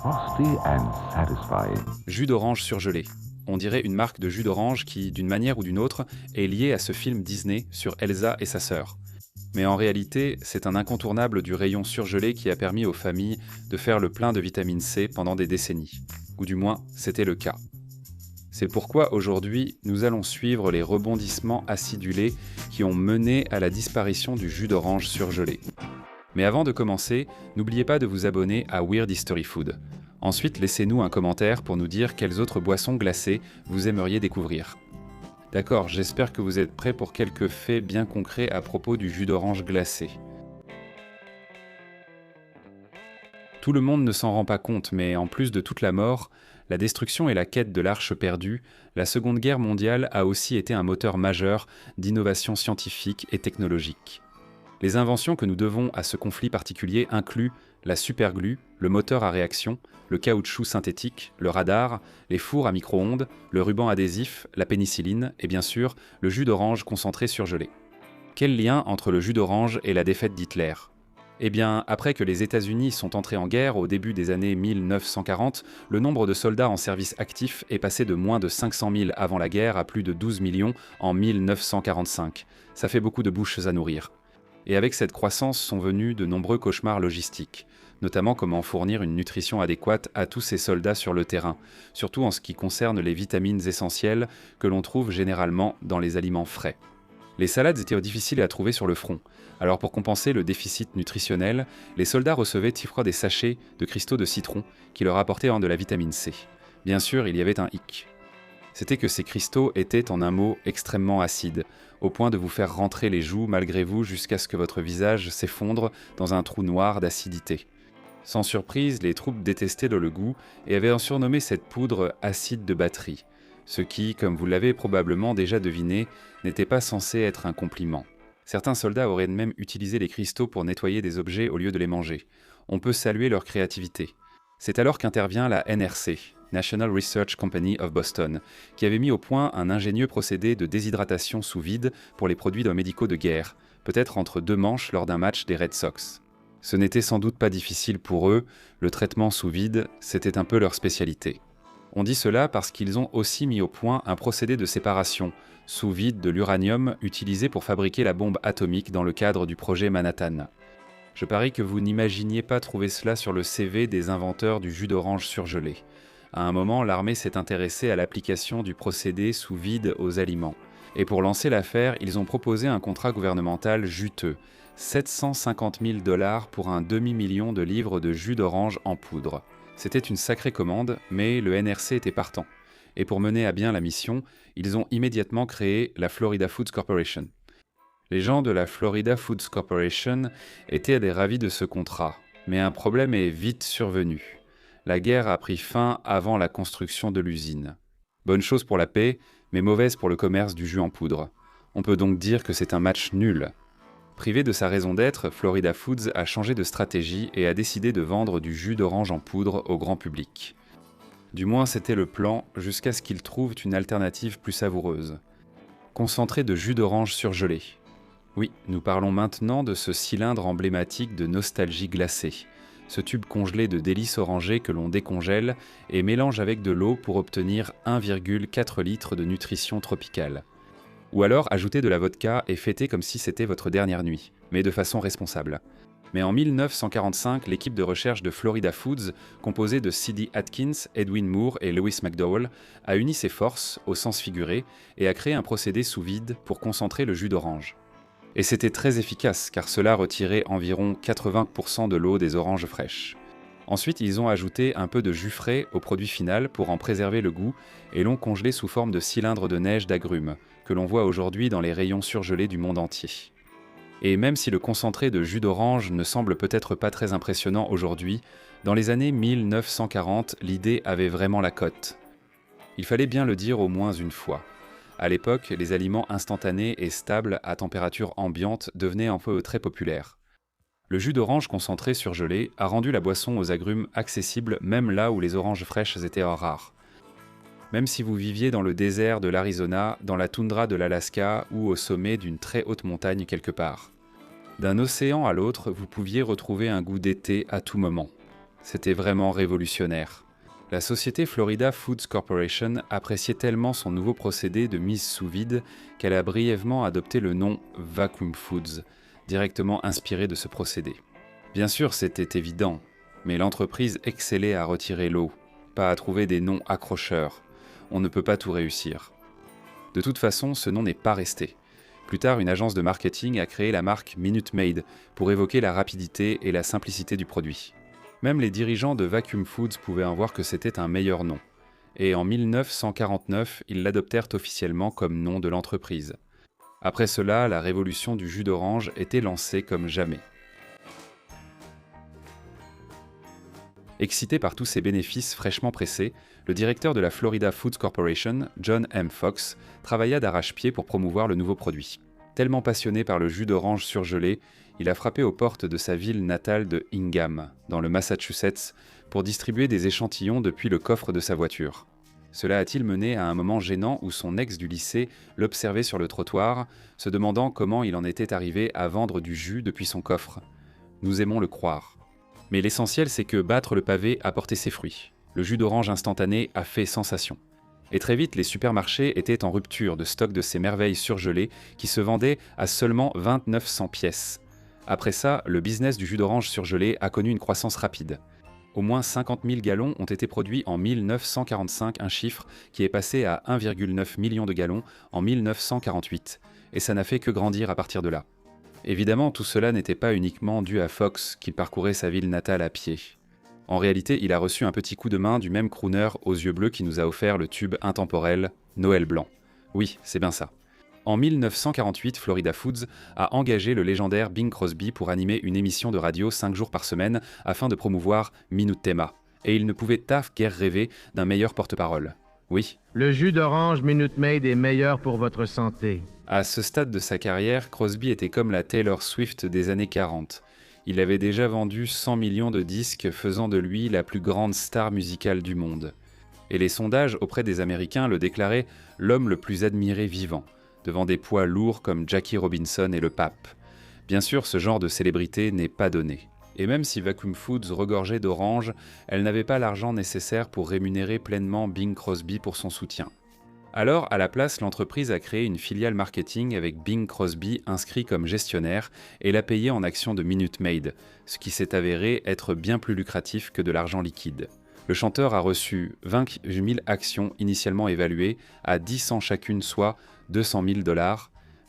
frosty and satisfying. Jus d'orange surgelé. On dirait une marque de jus d'orange qui, d'une manière ou d'une autre, est liée à ce film Disney sur Elsa et sa sœur. Mais en réalité, c'est un incontournable du rayon surgelé qui a permis aux familles de faire le plein de vitamine C pendant des décennies. Ou du moins, c'était le cas. C'est pourquoi aujourd'hui, nous allons suivre les rebondissements acidulés qui ont mené à la disparition du jus d'orange surgelé. Mais avant de commencer, n'oubliez pas de vous abonner à Weird History Food. Ensuite, laissez-nous un commentaire pour nous dire quelles autres boissons glacées vous aimeriez découvrir. D'accord, j'espère que vous êtes prêts pour quelques faits bien concrets à propos du jus d'orange glacé. Tout le monde ne s'en rend pas compte, mais en plus de toute la mort, la destruction et la quête de l'Arche perdue, la Seconde Guerre mondiale a aussi été un moteur majeur d'innovation scientifique et technologique. Les inventions que nous devons à ce conflit particulier incluent la superglue, le moteur à réaction, le caoutchouc synthétique, le radar, les fours à micro-ondes, le ruban adhésif, la pénicilline et bien sûr le jus d'orange concentré surgelé. Quel lien entre le jus d'orange et la défaite d'Hitler ? Eh bien, après que les États-Unis sont entrés en guerre au début des années 1940, le nombre de soldats en service actif est passé de moins de 500 000 avant la guerre à plus de 12 millions en 1945. Ça fait beaucoup de bouches à nourrir. Et avec cette croissance sont venus de nombreux cauchemars logistiques, notamment comment fournir une nutrition adéquate à tous ces soldats sur le terrain, surtout en ce qui concerne les vitamines essentielles que l'on trouve généralement dans les aliments frais. Les salades étaient difficiles à trouver sur le front, alors pour compenser le déficit nutritionnel, les soldats recevaient parfois des sachets de cristaux de citron qui leur apportaient de la vitamine C. Bien sûr, il y avait un hic. C'était que ces cristaux étaient en un mot extrêmement acides, au point de vous faire rentrer les joues malgré vous jusqu'à ce que votre visage s'effondre dans un trou noir d'acidité. Sans surprise, les troupes détestaient le goût et avaient surnommé cette poudre acide de batterie, ce qui, comme vous l'avez probablement déjà deviné, n'était pas censé être un compliment. Certains soldats auraient même utilisé les cristaux pour nettoyer des objets au lieu de les manger. On peut saluer leur créativité. C'est alors qu'intervient la NRC, National Research Company of Boston, qui avait mis au point un ingénieux procédé de déshydratation sous vide pour les produits médicaux de guerre, peut-être entre deux manches lors d'un match des Red Sox. Ce n'était sans doute pas difficile pour eux, le traitement sous vide, c'était un peu leur spécialité. On dit cela parce qu'ils ont aussi mis au point un procédé de séparation, sous vide de l'uranium utilisé pour fabriquer la bombe atomique dans le cadre du projet Manhattan. Je parie que vous n'imaginiez pas trouver cela sur le CV des inventeurs du jus d'orange surgelé. À un moment, l'armée s'est intéressée à l'application du procédé sous vide aux aliments. Et pour lancer l'affaire, ils ont proposé un contrat gouvernemental juteux, 750 000 $ pour un demi-million de livres de jus d'orange en poudre. C'était une sacrée commande, mais le NRC était partant. Et pour mener à bien la mission, ils ont immédiatement créé la Florida Foods Corporation. Les gens de la Florida Foods Corporation étaient des ravis de ce contrat, mais un problème est vite survenu. La guerre a pris fin avant la construction de l'usine. Bonne chose pour la paix, mais mauvaise pour le commerce du jus en poudre. On peut donc dire que c'est un match nul. Privé de sa raison d'être, Florida Foods a changé de stratégie et a décidé de vendre du jus d'orange en poudre au grand public. Du moins c'était le plan, jusqu'à ce qu'ils trouvent une alternative plus savoureuse. Concentré de jus d'orange surgelé. Oui, nous parlons maintenant de ce cylindre emblématique de nostalgie glacée. Ce tube congelé de délices orangées que l'on décongèle et mélange avec de l'eau pour obtenir 1,4 litres de nutrition tropicale. Ou alors ajouter de la vodka et fêter comme si c'était votre dernière nuit, mais de façon responsable. Mais en 1945, l'équipe de recherche de Florida Foods, composée de C.D. Atkins, Edwin Moore et Lewis McDowell, a uni ses forces, au sens figuré, et a créé un procédé sous vide pour concentrer le jus d'orange. Et c'était très efficace, car cela retirait environ 80% de l'eau des oranges fraîches. Ensuite, ils ont ajouté un peu de jus frais au produit final pour en préserver le goût et l'ont congelé sous forme de cylindres de neige d'agrumes, que l'on voit aujourd'hui dans les rayons surgelés du monde entier. Et même si le concentré de jus d'orange ne semble peut-être pas très impressionnant aujourd'hui, dans les années 1940, l'idée avait vraiment la cote. Il fallait bien le dire au moins une fois. À l'époque, les aliments instantanés et stables à température ambiante devenaient un peu très populaires. Le jus d'orange concentré surgelé a rendu la boisson aux agrumes accessible même là où les oranges fraîches étaient rares. Même si vous viviez dans le désert de l'Arizona, dans la toundra de l'Alaska ou au sommet d'une très haute montagne quelque part. D'un océan à l'autre, vous pouviez retrouver un goût d'été à tout moment. C'était vraiment révolutionnaire. La société Florida Foods Corporation appréciait tellement son nouveau procédé de mise sous vide qu'elle a brièvement adopté le nom Vacuum Foods, directement inspiré de ce procédé. Bien sûr, c'était évident, mais l'entreprise excellait à retirer l'eau, pas à trouver des noms accrocheurs. On ne peut pas tout réussir. De toute façon, ce nom n'est pas resté. Plus tard, une agence de marketing a créé la marque Minute Maid pour évoquer la rapidité et la simplicité du produit. Même les dirigeants de Vacuum Foods pouvaient en voir que c'était un meilleur nom. Et en 1949, ils l'adoptèrent officiellement comme nom de l'entreprise. Après cela, la révolution du jus d'orange était lancée comme jamais. Excité par tous ces bénéfices fraîchement pressés, le directeur de la Florida Foods Corporation, John M. Fox, travailla d'arrache-pied pour promouvoir le nouveau produit. Tellement passionné par le jus d'orange surgelé, il a frappé aux portes de sa ville natale de Hingham, dans le Massachusetts, pour distribuer des échantillons depuis le coffre de sa voiture. Cela a-t-il mené à un moment gênant où son ex du lycée l'observait sur le trottoir, se demandant comment il en était arrivé à vendre du jus depuis son coffre. Nous aimons le croire. Mais l'essentiel, c'est que battre le pavé a porté ses fruits. Le jus d'orange instantané a fait sensation. Et très vite, les supermarchés étaient en rupture de stock de ces merveilles surgelées qui se vendaient à seulement 2900 pièces. Après ça, le business du jus d'orange surgelé a connu une croissance rapide. Au moins 50 000 gallons ont été produits en 1945, un chiffre qui est passé à 1,9 million de gallons en 1948. Et ça n'a fait que grandir à partir de là. Évidemment, tout cela n'était pas uniquement dû à Fox, qui parcourait sa ville natale à pied. En réalité, il a reçu un petit coup de main du même crooner aux yeux bleus qui nous a offert le tube intemporel Noël blanc. Oui, c'est bien ça. En 1948, Florida Foods a engagé le légendaire Bing Crosby pour animer une émission de radio 5 jours par semaine afin de promouvoir Minute Tema. Et il ne pouvait taf guère rêver d'un meilleur porte-parole. Oui. Le jus d'orange Minute Maid est meilleur pour votre santé. À ce stade de sa carrière, Crosby était comme la Taylor Swift des années 40. Il avait déjà vendu 100 millions de disques, faisant de lui la plus grande star musicale du monde. Et les sondages auprès des Américains le déclaraient l'homme le plus admiré vivant, devant des poids lourds comme Jackie Robinson et le pape. Bien sûr, ce genre de célébrité n'est pas donné. Et même si Vacuum Foods regorgeait d'oranges, elle n'avait pas l'argent nécessaire pour rémunérer pleinement Bing Crosby pour son soutien. Alors, à la place, l'entreprise a créé une filiale marketing avec Bing Crosby inscrit comme gestionnaire et l'a payé en actions de Minute Maid, ce qui s'est avéré être bien plus lucratif que de l'argent liquide. Le chanteur a reçu 20 000 actions initialement évaluées à 10 cents chacune, soit 200 000 $,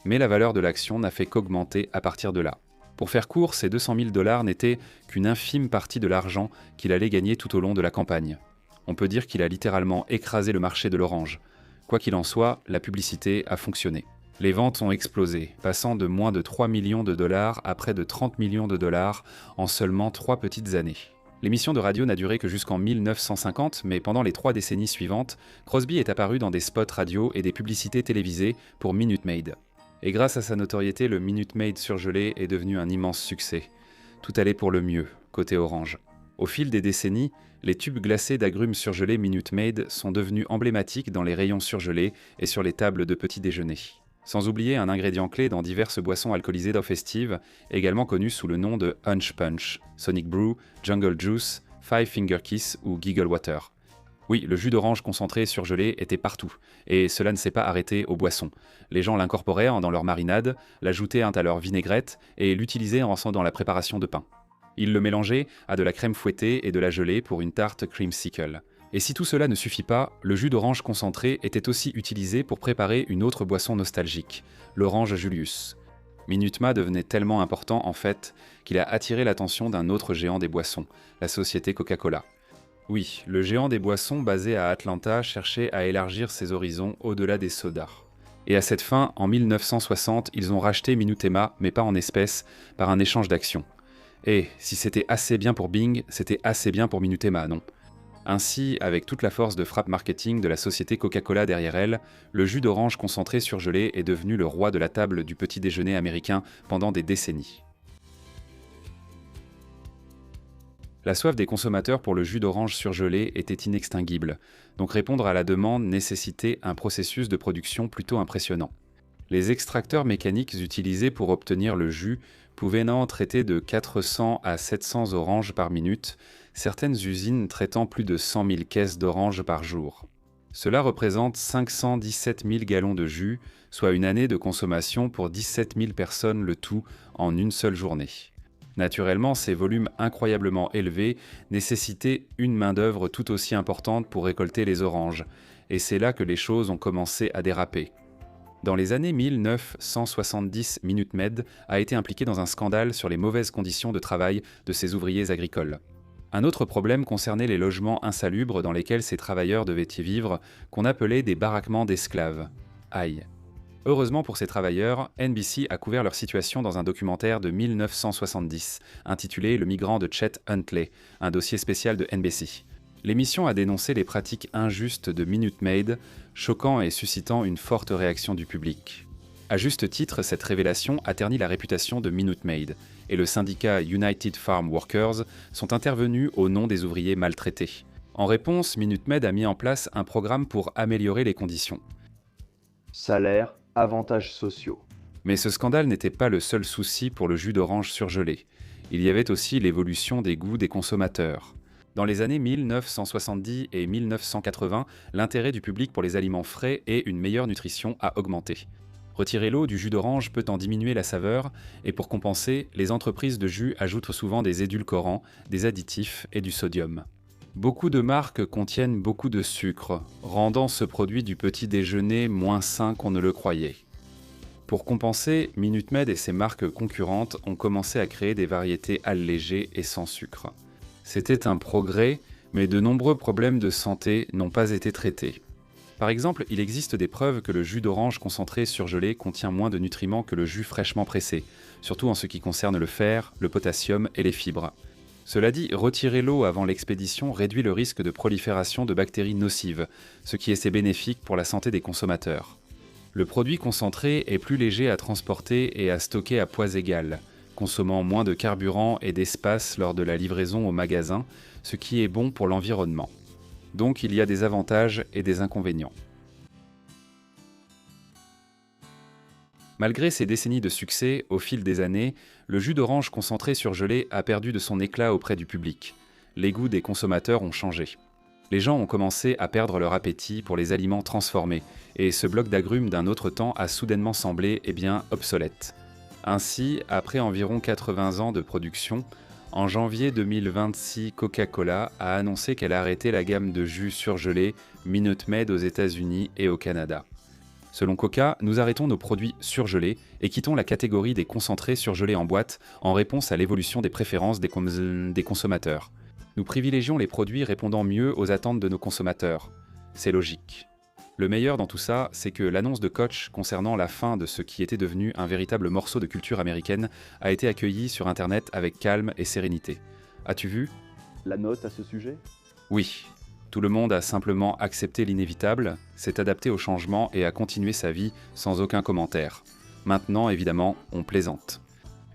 mais la valeur de l'action n'a fait qu'augmenter à partir de là. Pour faire court, ces 200 000 $ n'étaient qu'une infime partie de l'argent qu'il allait gagner tout au long de la campagne. On peut dire qu'il a littéralement écrasé le marché de l'orange. Quoi qu'il en soit, la publicité a fonctionné. Les ventes ont explosé, passant de moins de 3 millions de dollars à près de 30 millions de dollars en seulement 3 petites années. L'émission de radio n'a duré que jusqu'en 1950, mais pendant les 3 décennies suivantes, Crosby est apparu dans des spots radio et des publicités télévisées pour Minute Maid. Et grâce à sa notoriété, le Minute Maid surgelé est devenu un immense succès. Tout allait pour le mieux, côté orange. Au fil des décennies, les tubes glacés d'agrumes surgelés Minute Maid sont devenus emblématiques dans les rayons surgelés et sur les tables de petit déjeuner. Sans oublier un ingrédient clé dans diverses boissons alcoolisées d'eau festive, également connues sous le nom de Hunch Punch, Sonic Brew, Jungle Juice, Five Finger Kiss ou Giggle Water. Oui, le jus d'orange concentré surgelé était partout, et cela ne s'est pas arrêté aux boissons. Les gens l'incorporaient dans leur marinade, l'ajoutaient à leur vinaigrette et l'utilisaient dans la préparation de pain. Ils le mélangeaient à de la crème fouettée et de la gelée pour une tarte creamsicle. Et si tout cela ne suffit pas, le jus d'orange concentré était aussi utilisé pour préparer une autre boisson nostalgique, l'orange Julius. Minute Maid devenait tellement important en fait qu'il a attiré l'attention d'un autre géant des boissons, la société Coca-Cola. Oui, le géant des boissons basé à Atlanta cherchait à élargir ses horizons au-delà des sodas. Et à cette fin, en 1960, ils ont racheté Minutema, mais pas en espèces, par un échange d'actions. Et si c'était assez bien pour Bing, c'était assez bien pour Minutema, non ? Ainsi, avec toute la force de frappe marketing de la société Coca-Cola derrière elle, le jus d'orange concentré surgelé est devenu le roi de la table du petit déjeuner américain pendant des décennies. La soif des consommateurs pour le jus d'orange surgelé était inextinguible, donc répondre à la demande nécessitait un processus de production plutôt impressionnant. Les extracteurs mécaniques utilisés pour obtenir le jus pouvaient traiter de 400 à 700 oranges par minute, certaines usines traitant plus de 100 000 caisses d'oranges par jour. Cela représente 517 000 gallons de jus, soit une année de consommation pour 17 000 personnes le tout en une seule journée. Naturellement, ces volumes incroyablement élevés nécessitaient une main-d'œuvre tout aussi importante pour récolter les oranges, et c'est là que les choses ont commencé à déraper. Dans les années 1970, Minute Maid a été impliqué dans un scandale sur les mauvaises conditions de travail de ses ouvriers agricoles. Un autre problème concernait les logements insalubres dans lesquels ces travailleurs devaient y vivre, qu'on appelait des baraquements d'esclaves. Aïe. Heureusement pour ces travailleurs, NBC a couvert leur situation dans un documentaire de 1970, intitulé « Le migrant de Chet Huntley », un dossier spécial de NBC. L'émission a dénoncé les pratiques injustes de Minute Maid, choquant et suscitant une forte réaction du public. À juste titre, cette révélation a terni la réputation de Minute Maid, et le syndicat United Farm Workers sont intervenus au nom des ouvriers maltraités. En réponse, Minute Maid a mis en place un programme pour améliorer les conditions. Salaire, avantages sociaux. Mais ce scandale n'était pas le seul souci pour le jus d'orange surgelé. Il y avait aussi l'évolution des goûts des consommateurs. Dans les années 1970 et 1980, l'intérêt du public pour les aliments frais et une meilleure nutrition a augmenté. Retirer l'eau du jus d'orange peut en diminuer la saveur, et pour compenser, les entreprises de jus ajoutent souvent des édulcorants, des additifs et du sodium. Beaucoup de marques contiennent beaucoup de sucre, rendant ce produit du petit déjeuner moins sain qu'on ne le croyait. Pour compenser, Minute Maid et ses marques concurrentes ont commencé à créer des variétés allégées et sans sucre. C'était un progrès, mais de nombreux problèmes de santé n'ont pas été traités. Par exemple, il existe des preuves que le jus d'orange concentré surgelé contient moins de nutriments que le jus fraîchement pressé, surtout en ce qui concerne le fer, le potassium et les fibres. Cela dit, retirer l'eau avant l'expédition réduit le risque de prolifération de bactéries nocives, ce qui est assez bénéfique pour la santé des consommateurs. Le produit concentré est plus léger à transporter et à stocker à poids égal, consommant moins de carburant et d'espace lors de la livraison au magasin, ce qui est bon pour l'environnement. Donc il y a des avantages et des inconvénients. Malgré ces décennies de succès, au fil des années, le jus d'orange concentré surgelé a perdu de son éclat auprès du public. Les goûts des consommateurs ont changé. Les gens ont commencé à perdre leur appétit pour les aliments transformés, et ce bloc d'agrumes d'un autre temps a soudainement semblé, obsolète. Ainsi, après environ 80 ans de production, en janvier 2026, Coca-Cola a annoncé qu'elle arrêtait la gamme de jus surgelés Minute Maid aux États-Unis et au Canada. Selon Coca, nous arrêtons nos produits surgelés et quittons la catégorie des concentrés surgelés en boîte en réponse à l'évolution des préférences des consommateurs. Nous privilégions les produits répondant mieux aux attentes de nos consommateurs. C'est logique. Le meilleur dans tout ça, c'est que l'annonce de Koch concernant la fin de ce qui était devenu un véritable morceau de culture américaine a été accueillie sur Internet avec calme et sérénité. As-tu vu ? La note à ce sujet ? Oui. Tout le monde a simplement accepté l'inévitable, s'est adapté au changement et a continué sa vie sans aucun commentaire. Maintenant, évidemment, on plaisante.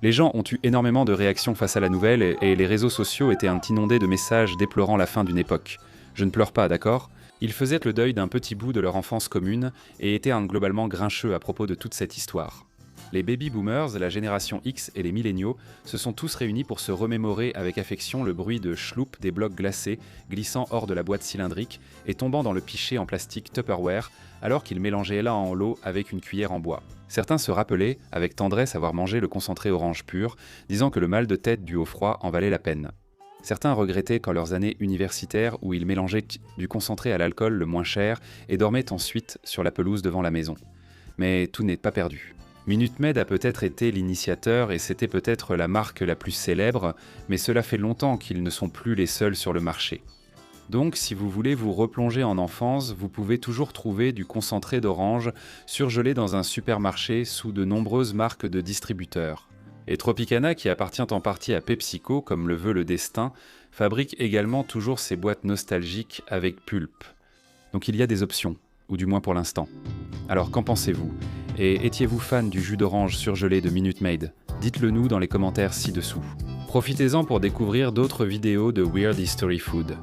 Les gens ont eu énormément de réactions face à la nouvelle et les réseaux sociaux étaient inondés de messages déplorant la fin d'une époque. Je ne pleure pas, d'accord ? Ils faisaient le deuil d'un petit bout de leur enfance commune et étaient globalement grincheux à propos de toute cette histoire. Les baby boomers, la génération X et les milléniaux se sont tous réunis pour se remémorer avec affection le bruit de schloup des blocs glacés glissant hors de la boîte cylindrique et tombant dans le pichet en plastique Tupperware alors qu'ils mélangeaient là en l'eau avec une cuillère en bois. Certains se rappelaient avec tendresse avoir mangé le concentré orange pur, disant que le mal de tête dû au froid en valait la peine. Certains regrettaient quand leurs années universitaires où ils mélangeaient du concentré à l'alcool le moins cher et dormaient ensuite sur la pelouse devant la maison. Mais tout n'est pas perdu. Minute Maid a peut-être été l'initiateur et c'était peut-être la marque la plus célèbre, mais cela fait longtemps qu'ils ne sont plus les seuls sur le marché. Donc, si vous voulez vous replonger en enfance, vous pouvez toujours trouver du concentré d'orange surgelé dans un supermarché sous de nombreuses marques de distributeurs. Et Tropicana, qui appartient en partie à PepsiCo, comme le veut le destin, fabrique également toujours ses boîtes nostalgiques avec pulpe. Donc il y a des options, ou du moins pour l'instant. Alors qu'en pensez-vous ? Et étiez-vous fan du jus d'orange surgelé de Minute Maid ? Dites-le nous dans les commentaires ci-dessous. Profitez-en pour découvrir d'autres vidéos de Weird History Food.